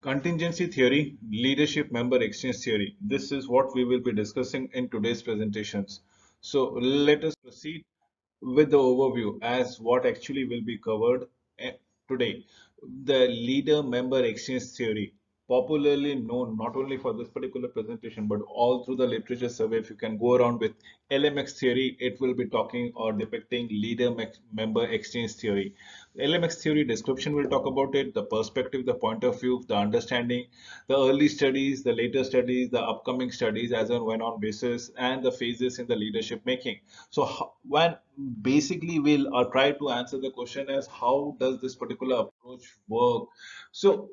Contingency theory, leadership member exchange theory. This is what we will be discussing in today's presentations. So let us proceed with the overview as what actually will be covered eh, today. The leader member exchange theory, popularly known not only for this particular presentation but all through the literature survey. If you can go around with LMX theory, it will be talking or depicting leader member exchange theory. LMX theory description will talk about it, the perspective, the point of view, the understanding, the early studies, the later studies, the upcoming studies as and when on basis, and the phases in the leadership making. So when basically we'll try to answer the question as how does this particular approach work. So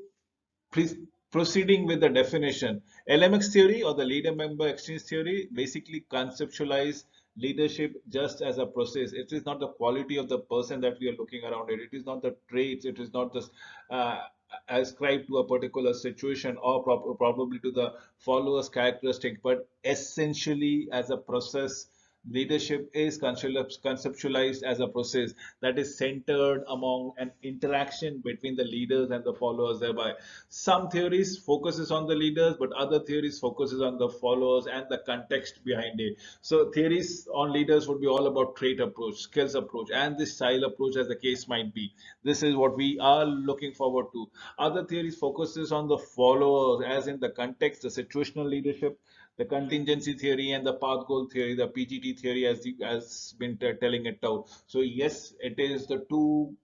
please proceeding with the definition. LMX theory or the leader member exchange theory basically conceptualize leadership just as a process. It is not the quality of the person that we are looking around it. It is not the traits. It is not just uh, ascribed to a particular situation or probably to the followers characteristic, but essentially as a process. Leadership is conceptualized as a process that is centered among an interaction between the leaders and the followers. Thereby, some theories focuses on the leaders, but other theories focuses on the followers and the context behind it. So theories on leaders would be all about trait approach, skills approach, and the style approach, as the case might be. This is what we are looking forward to. Other theories focuses on the followers, as in the context, the situational leadership, the contingency theory, and the path goal theory, the PGT theory, as been telling it out. So yes, it is the two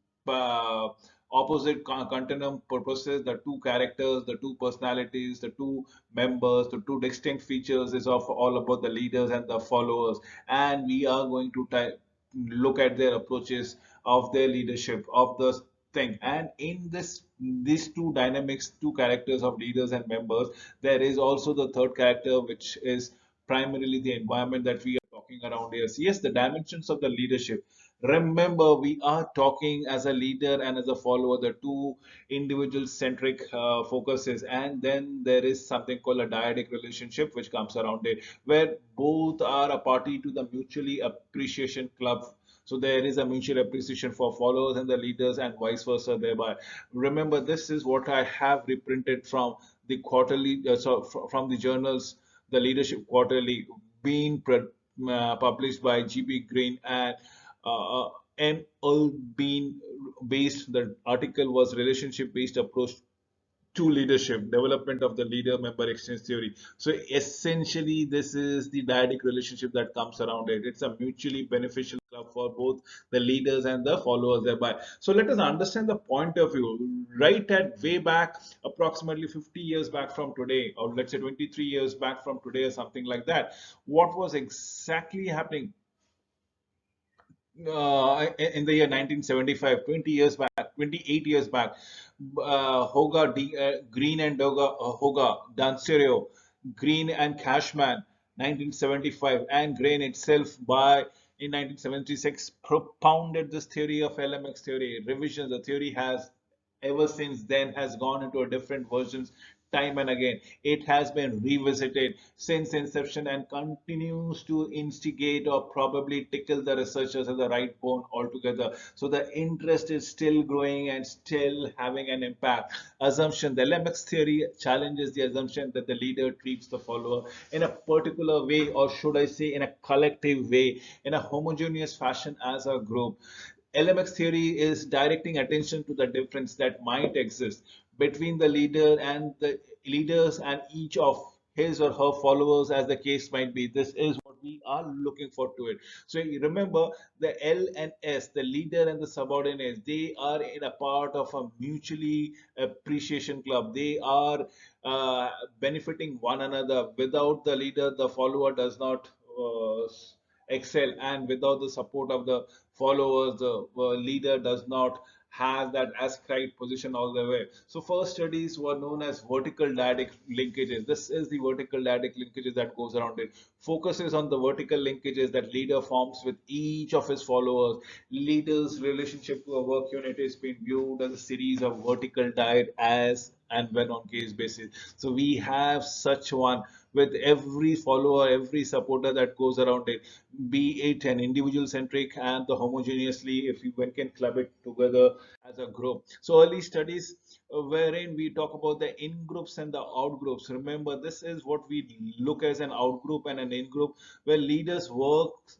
opposite continuum purposes, the two characters, the two personalities, the two members, the two distinct features is of all about the leaders and the followers, and we are going to look at their approaches of their leadership of the thing. And in these two dynamics, two characters of leaders and members, there is also the third character, which is primarily the environment that we are talking around here. Yes, the dimensions of the leadership. Remember, we are talking as a leader and as a follower, the two individual centric focuses, and then there is something called a dyadic relationship which comes around it, where both are a party to the mutually appreciation club. So there is a mutual appreciation for followers and the leaders, and vice versa. Thereby, remember, this is what I have reprinted from the quarterly, from the journals, the Leadership Quarterly, being published by GB Green and uh, M. Bean based. The article was relationship based approach to leadership, development of the leader member exchange theory. So essentially, this is the dyadic relationship that comes around it. It's a mutually beneficial club for both the leaders and the followers thereby. So let us understand the point of view. Right at way back, approximately 50 years back from today, or let's say 23 years back from today, or something like that, what was exactly happening in the year 1975, 20 years back, 28 years back, Green and Hoga, Danserio, Green and Cashman, 1975, and Grain itself by in 1976 propounded this theory of LMX theory. Revisions, the theory has ever since then has gone into a different versions time and again. It has been revisited since inception and continues to instigate or probably tickle the researchers at the right bone altogether. So the interest is still growing and still having an impact. Assumption, the LMX theory challenges the assumption that the leader treats the follower in a particular way, or should I say in a collective way, in a homogeneous fashion as a group. LMX theory is directing attention to the difference that might exist between the leader and the leaders and each of his or her followers, as the case might be. This is what we are looking for to it. So you remember, the L and S, the leader and the subordinates, they are in a part of a mutually appreciation club. They are benefiting one another. Without the leader, the follower does not excel, and without the support of the followers, the leader does not have that ascribed position all the way. So first studies were known as vertical dyadic linkages. This is the vertical dyadic linkages that goes around it. Focuses on the vertical linkages that leader forms with each of his followers. Leader's relationship to a work unit is being viewed as a series of vertical dyad as and when on case basis. So we have such one with every follower, every supporter that goes around it, be it an individual centric and the homogeneously, if you one can club it together as a group. So early studies wherein we talk about the in groups and the out groups. Remember, this is what we look as an out group and an in group, where leaders works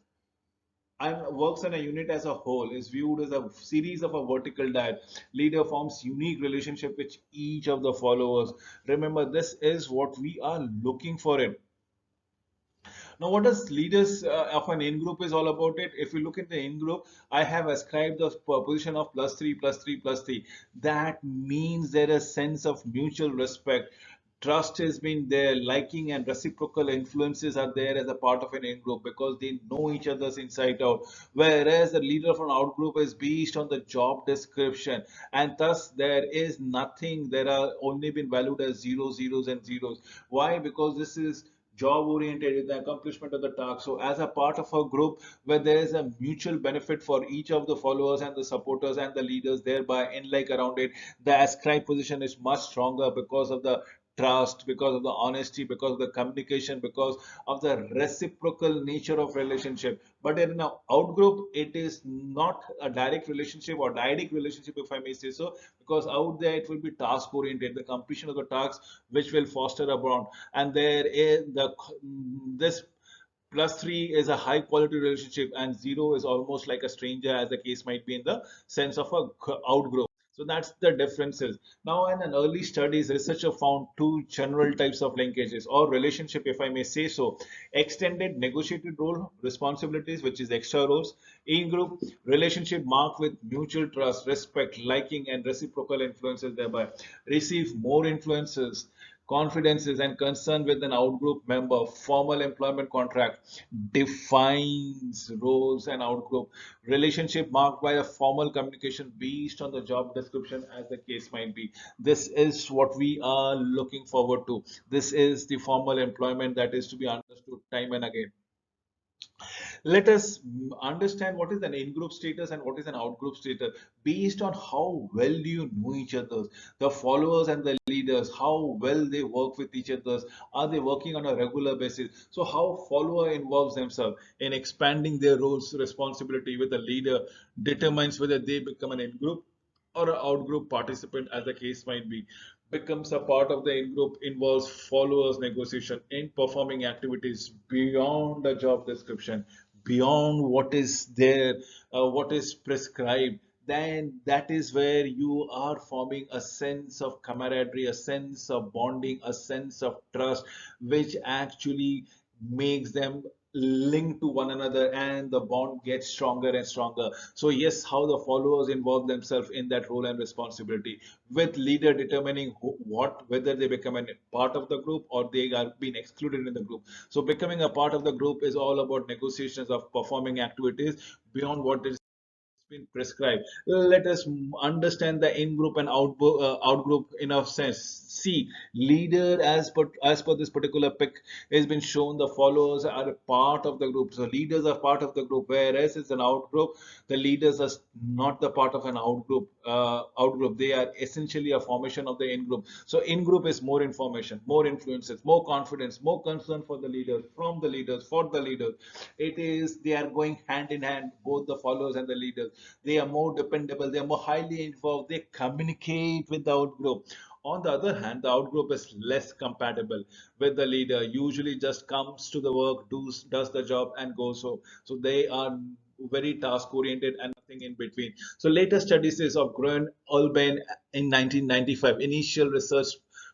in a unit as a whole, is viewed as a series of a vertical diet. Leader forms unique relationship with each of the followers. Remember, this is what we are looking for it. Now, what does leaders of an in-group is all about it? If you look at the in-group, I have ascribed the position of plus three, plus three, plus three. That means there is sense of mutual respect. Trust has been there, liking and reciprocal influences are there as a part of an in-group because they know each other's inside out. Whereas the leader of an out-group is based on the job description, and thus there is nothing. There are only been valued as zeros, zeros, and zeros. Why? Because this is job oriented in the accomplishment of the task. So as a part of a group where there is a mutual benefit for each of the followers and the supporters and the leaders, thereby in like around it, the ascribed position is much stronger because of the trust, because of the honesty, because of the communication, because of the reciprocal nature of relationship. But in an out group, it is not a direct relationship or dyadic relationship, if I may say so, because out there it will be task oriented, the completion of the tasks which will foster a bond. And there is this plus three is a high quality relationship and zero is almost like a stranger, as the case might be in the sense of a outgrowth. So that's the differences. Now, in an early studies, researcher found two general types of linkages or relationship, if I may say so. Extended negotiated role responsibilities, which is extra roles. In group relationship marked with mutual trust, respect, liking, and reciprocal influences, thereby receive more influences, confidences, and concern with an outgroup member. Formal employment contract defines roles and outgroup. Relationship marked by a formal communication based on the job description, as the case might be. This is what we are looking forward to. This is the formal employment that is to be understood time and again. Let us understand what is an in-group status and what is an out-group status based on how well do you know each other, the followers and the leaders, how well they work with each other, are they working on a regular basis? So how follower involves themselves in expanding their roles, responsibility with the leader determines whether they become an in-group or an out-group participant, as the case might be. Becomes a part of the in-group involves followers negotiation in performing activities beyond the job description, beyond what is there, what is prescribed. Then that is where you are forming a sense of camaraderie, a sense of bonding, a sense of trust, which actually makes them linked to one another and the bond gets stronger and stronger. So yes, how the followers involve themselves in that role and responsibility, with leader determining what, whether they become a part of the group or they are being excluded in the group. So becoming a part of the group is all about negotiations of performing activities beyond what is been prescribed. Let us understand the in-group and out-group in a sense. See, leader as per this particular pic has been shown, the followers are a part of the group. So leaders are part of the group, whereas it's an out-group. The leaders are not the part of an out-group. Out-group. They are essentially a formation of the in-group. So in-group is more information, more influences, more confidence, more concern for the leaders, from the leaders, for the leaders. It is they are going hand in hand, both the followers and the leaders. They are more dependable, they are more highly involved, they communicate with the outgroup. On the other hand, the outgroup is less compatible with the leader, usually just comes to the work, does the job, and goes home. So they are very task oriented and nothing in between. So later studies of Gruen Ulben in 1995, initial research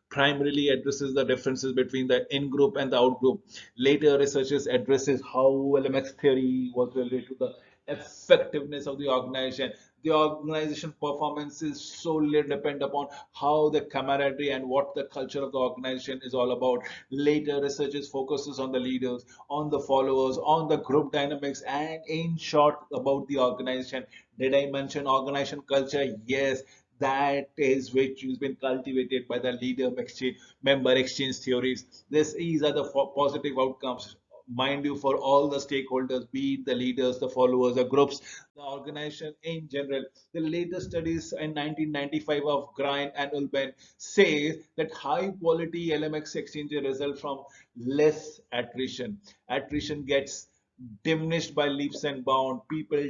primarily addresses the differences between the in-group and the out-group. Later researchers addresses how LMX theory was related to the effectiveness of the organization. The organization performance is solely depend upon how the camaraderie and what the culture of the organization is all about. Later researchers focuses on the leaders, on the followers, on the group dynamics, and in short about the organization. Did I mention organization culture? Yes, that is which has been cultivated by the leader exchange, member exchange theories. These are the positive outcomes, mind you, for all the stakeholders, be it the leaders, the followers, the groups, the organization in general. The latest studies in 1995 of Grind and Ulben say that high quality LMX exchange result from less attrition. Attrition gets diminished by leaps and bounds. People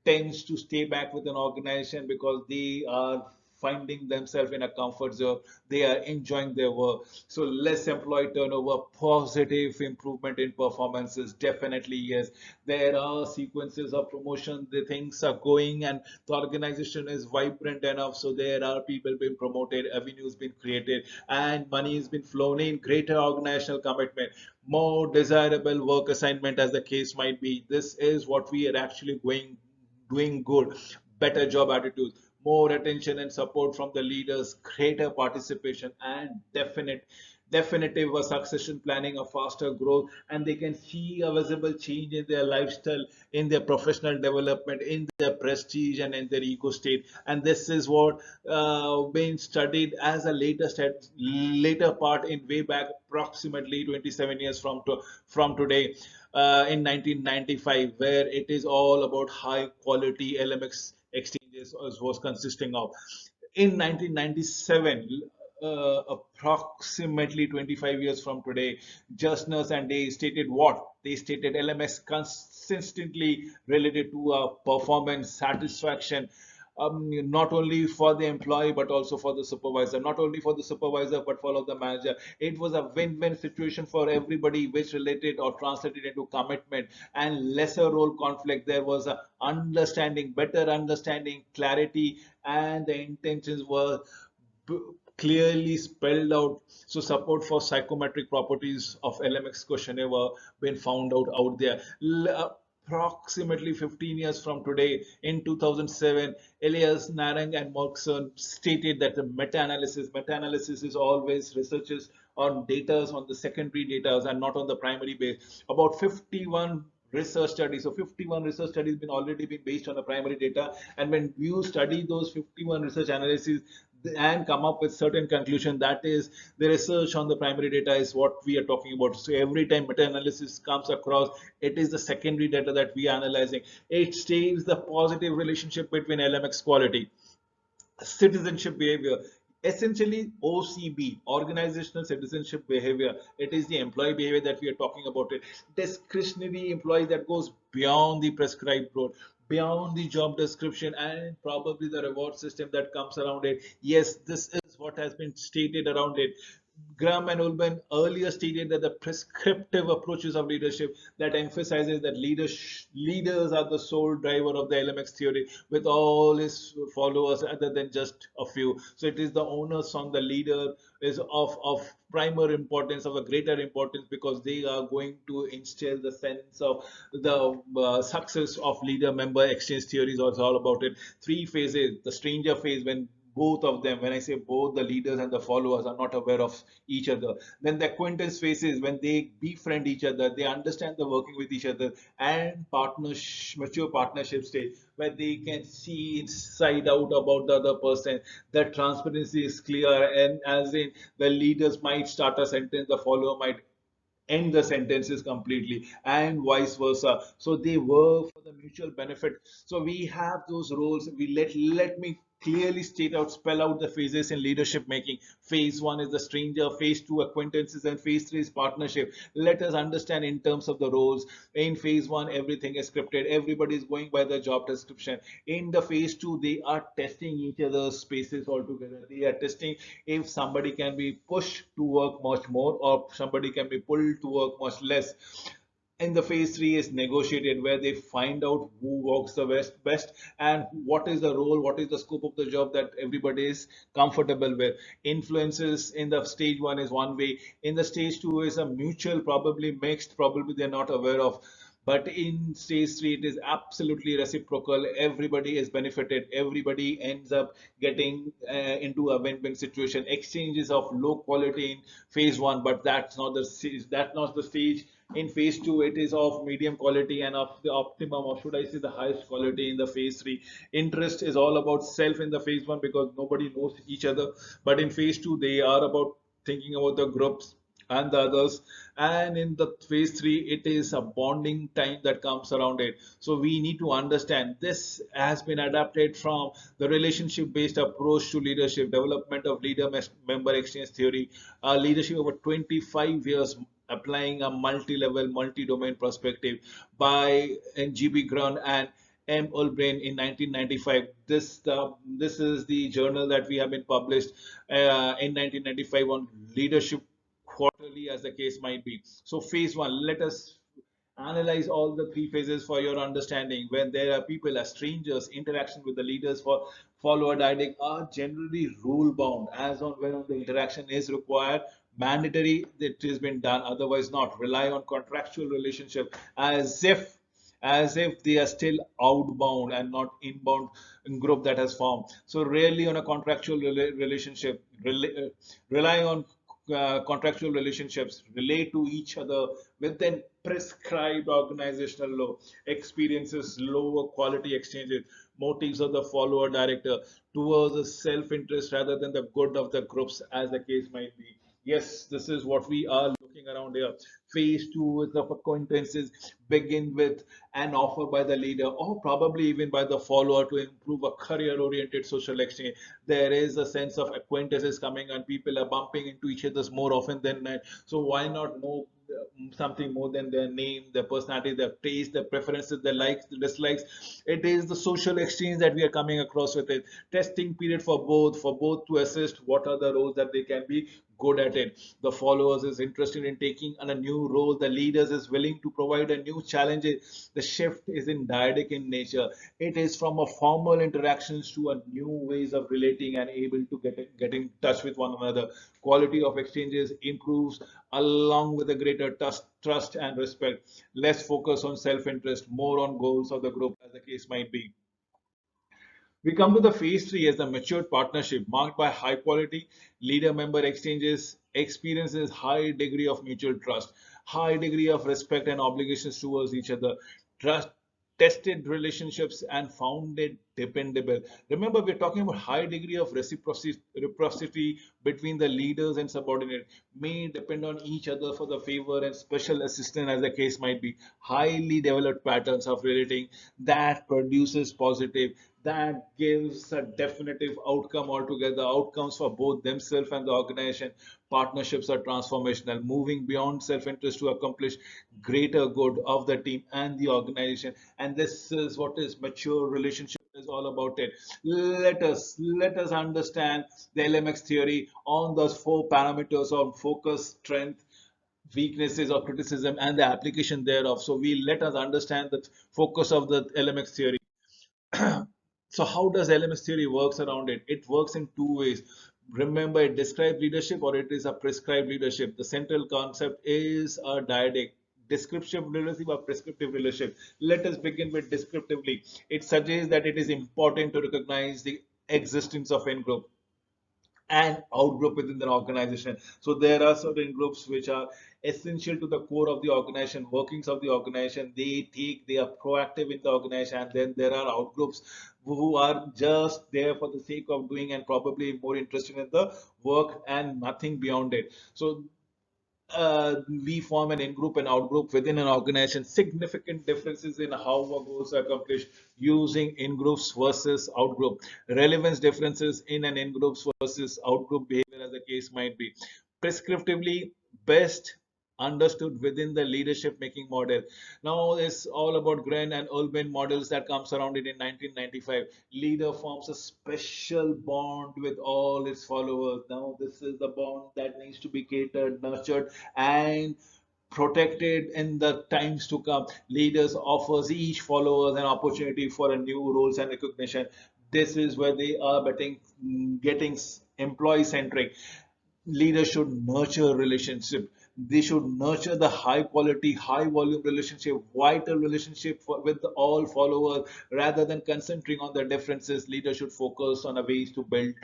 tends to stay back with an organization because they are finding themselves in a comfort zone. They are enjoying their work. So less employee turnover, positive improvement in performances, definitely yes. There are sequences of promotion, the things are going and the organization is vibrant enough. So there are people being promoted, avenues being created, and money has been flown in, greater organizational commitment, more desirable work assignment as the case might be. This is what we are actually going doing good, better job attitudes, more attention and support from the leaders, greater participation, and definitive succession planning, a faster growth, and they can see a visible change in their lifestyle, in their professional development, in their prestige, and in their ego state. And this is what been studied as a later part in way back approximately 27 years from today, in 1995, where it is all about high quality LMX exchanges was consisting of. In 1997, approximately 25 years from today, Justners and they stated what? They stated LMS consistently related to performance satisfaction, not only for the employee but also for the supervisor, not only for the supervisor but for the manager. It was a win-win situation for everybody, which related or translated into commitment and lesser role conflict. There was a understanding, better understanding, clarity, and the intentions were clearly spelled out. So support for psychometric properties of LMX questionnaire were been found out there. Approximately 15 years from today, in 2007, Elias Narang and Morkson stated that the meta-analysis is always researches on data, on the secondary data and not on the primary base. About 51 research studies. So 51 research studies been already been based on the primary data. And when you study those 51 research analyses and come up with certain conclusion, that is the research on the primary data is what we are talking about. So every time meta-analysis comes across, it is the secondary data that we are analyzing. It states the positive relationship between LMX quality, citizenship behavior, essentially OCB, organizational citizenship behavior. It is the employee behavior that we are talking about. It discretionary employee that goes beyond the prescribed road, beyond the job description, and probably the reward system that comes around it. Yes, this is what has been stated around it. Graham and Ulben earlier stated that the prescriptive approaches of leadership that emphasizes that leaders are the sole driver of the LMX theory, with all his followers other than just a few. So it is the onus on the leader is of primary importance, of a greater importance, because they are going to instill the sense of the success of leader member exchange theories. Also all about it. Three phases: the stranger phase, when both of them, when I say both, the leaders and the followers are not aware of each other. Then the acquaintance phases, when they befriend each other, they understand the working with each other. And mature partnership stage, where they can see inside out about the other person. The transparency is clear, and as in the leaders might start a sentence, the follower might end the sentences completely, and vice versa. So they work for the mutual benefit. So we have those roles. We let me clearly state out, spell out the phases in leadership making. Phase one is the stranger, phase two acquaintances, and phase three is partnership. Let us understand in terms of the roles. In phase one, everything is scripted, everybody is going by the job description. In the phase two, they are testing each other's spaces altogether. They are testing if somebody can be pushed to work much more or somebody can be pulled to work much less. In the phase three is negotiated, where they find out who works the best and what is the role, what is the scope of the job that everybody is comfortable with. Influences in the stage one is one way. In the stage two is a mutual, probably mixed, probably they're not aware of. But in stage three, it is absolutely reciprocal. Everybody is benefited. Everybody ends up getting into a win-win situation. Exchanges of low quality in phase one, but that's not the stage. That's not the stage. In phase two, it is of medium quality and of the optimum, or should I say, the highest quality in the phase three. Interest is all about self in the phase one because nobody knows each other. But in phase two, they are about thinking about the groups and the others. And in the phase three, it is a bonding time that comes around it. So we need to understand this has been adapted from the relationship based approach to leadership, development of leader member exchange theory, leadership over 25 years. applying a multi-level, multi-domain perspective by NGB Grun and M. Ulbrain in 1995. This is the journal that we have been published in 1995 on leadership quarterly, as the case might be. So phase one, let us analyze all the three phases for your understanding. When there are people as strangers, interaction with the leaders for follower dialogue are generally rule bound. As on when the interaction is required, mandatory, it has been done, otherwise not. Rely on contractual relationship as if they are still outbound and not inbound group that has formed. So rarely on a contractual relationship, rely on contractual relationships, relate to each other within prescribed organizational law, experiences lower quality exchanges, motives of the follower director towards the self-interest rather than the good of the groups, as the case might be. Yes, this is what we are looking around here. Phase two is of acquaintances begin with an offer by the leader or probably even by the follower to improve a career-oriented social exchange. There is a sense of acquaintances coming and people are bumping into each other more often than not. So why not know something more than their name, their personality, their taste, their preferences, their likes, their dislikes? It is the social exchange that we are coming across with it. Testing period for both to assist what are the roles that they can be good at it. The followers is interested in taking on a new role. The leaders is willing to provide a new challenge. The shift is in dyadic in nature. It is from a formal interactions to a new ways of relating and able to get in touch with one another. Quality of exchanges improves along with a greater trust and respect. Less focus on self-interest, more on goals of the group, as the case might be. We come to the phase three as the matured partnership marked by high quality leader member exchanges, experiences high degree of mutual trust, high degree of respect and obligations towards each other, trust, tested relationships and founded dependable. Remember, we're talking about high degree of reciprocity between the leaders and subordinate may depend on each other for the favor and special assistance, as the case might be. Highly developed patterns of relating that produces positive, that gives a definitive outcome altogether, outcomes for both themselves and the organization. Partnerships are transformational, moving beyond self-interest to accomplish greater good of the team and the organization. And this is what is mature relationship is all about it. Let us understand the LMX theory on those four parameters of focus, strength, weaknesses or criticism and the application thereof. So we let us understand the focus of the LMX theory. So how does LMS theory works around it? It works in two ways. Remember, it describes leadership or it is a prescribed leadership. The central concept is a dyadic. Descriptive leadership or prescriptive leadership. Let us begin with descriptively. It suggests that it is important to recognize the existence of in-group and outgroup within the organization. So there are certain groups which are essential to the core of the organization, workings of the organization. They are proactive in the organization, and then there are outgroups who are just there for the sake of doing and probably more interested in the work and nothing beyond it. So we form an in-group and out-group within an organization. Significant differences in how our goals are accomplished using in-groups versus out-group. Relevance differences in an in-groups versus out-group behavior, as the case might be. Prescriptively, best understood within the leadership making model. Now it's all about Gren and Urban models that comes around it in 1995. Leader forms a special bond with all its followers. Now this is the bond that needs to be catered, nurtured, and protected in the times to come. Leaders offers each followers an opportunity for a new roles and recognition. This is where they are getting employee centric. Leaders should nurture relationship. They should nurture the high quality, high volume relationship, vital relationship with all followers rather than concentrating on the differences. Leaders should focus on the ways to build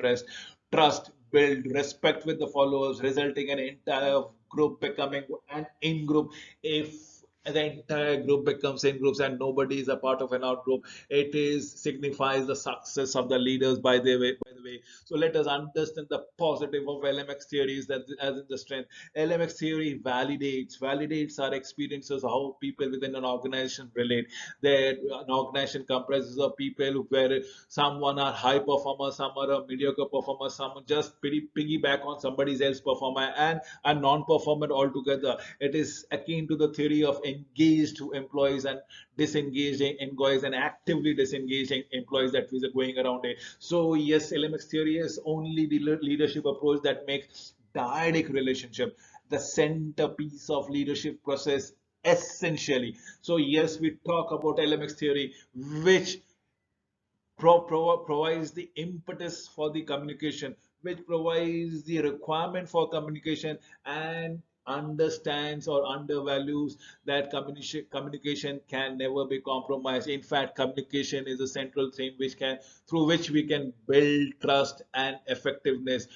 build respect with the followers, resulting in an entire group becoming an in group. If the entire group becomes in groups and nobody is a part of an out group, it is signifies the success of the leaders, by the way today. So let us understand the positive of LMX theories that as in the strength. LMX theory validates our experiences, how people within an organization relate. That an organization comprises of people where someone are high performers, some are a mediocre performer, some just piggyback on somebody else's performer, and a non-performer altogether. It is akin to the theory of engaged employees and disengaged employees and actively disengaged employees that is going around it. So yes, LMX theory is only the leadership approach that makes dyadic relationship the centerpiece of leadership process essentially. So yes, we talk about LMX theory, which provides the impetus for the communication, which provides the requirement for communication, and understands or undervalues that communication can never be compromised. In fact, communication is a central thing which can through which we can build trust and effectiveness,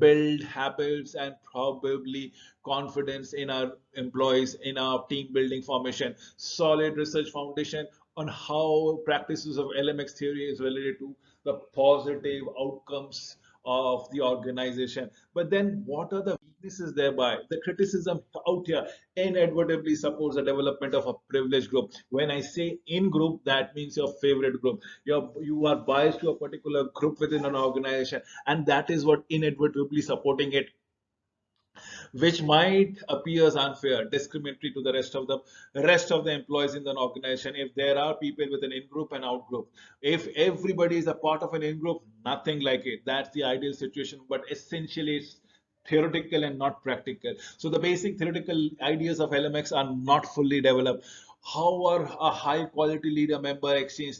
build habits, and probably confidence in our employees, in our team building formation. Solid research foundation on how practices of LMX theory is related to the positive outcomes of the organization. But then what are the weaknesses thereby? The criticism out here inadvertently supports the development of a privileged group. When I say in group, that means your favorite group. You are biased to a particular group within an organization, and that is what inadvertently supporting it, which might appears unfair, discriminatory to the rest of the employees in the organization. If there are people with an in-group and out-group, if everybody is a part of an in-group, nothing like it. That's the ideal situation, but essentially it's theoretical and not practical. So the basic theoretical ideas of LMX are not fully developed. How are a high quality leader member exchange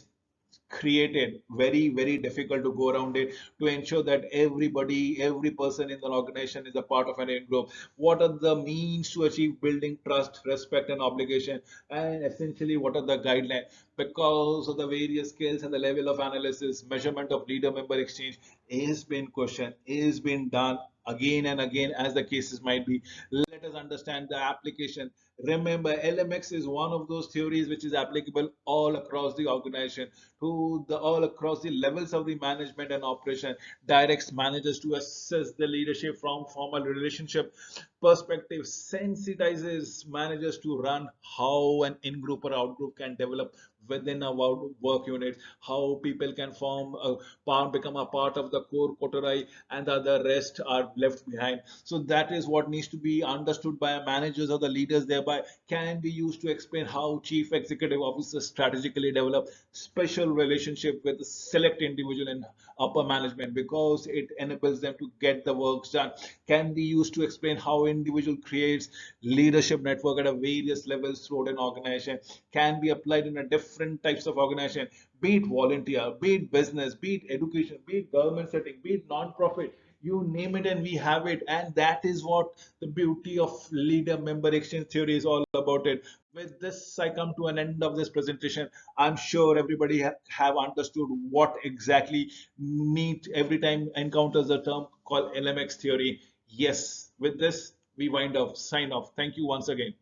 created? Very difficult to go around it, to ensure that every person in the organization is a part of an in group. What are the means to achieve building trust, respect, and obligation, and essentially what are the guidelines? Because of the various skills and the level of analysis, measurement of leader member exchange is been questioned, is been done again and again as the cases might be. Let us understand the application. Remember, LMX is one of those theories which is applicable all across the organization, to the all across the levels of the management and operation, directs managers to assess the leadership from formal relationship perspective, sensitizes managers to run how an in-group or out-group can develop within a work unit, how people can form a part, become a part of the core coterie, and the other rest are left behind. So that is what needs to be understood by managers or the leaders, thereby can be used to explain how chief executive officers strategically develop special relationship with the select individual in upper management, because it enables them to get the works done. Can be used to explain how individual creates leadership network at a various levels throughout an organization. Can be applied in a different types of organization, be it volunteer, be it business, be it education, be it government setting, be it non-profit, you name it and we have it. And that is what the beauty of leader member exchange theory is all about it. With this, I come to an end of this presentation. I'm sure everybody have understood what exactly need every time encounters a term called LMX theory. Yes, with this, we wind up, sign off. Thank you once again.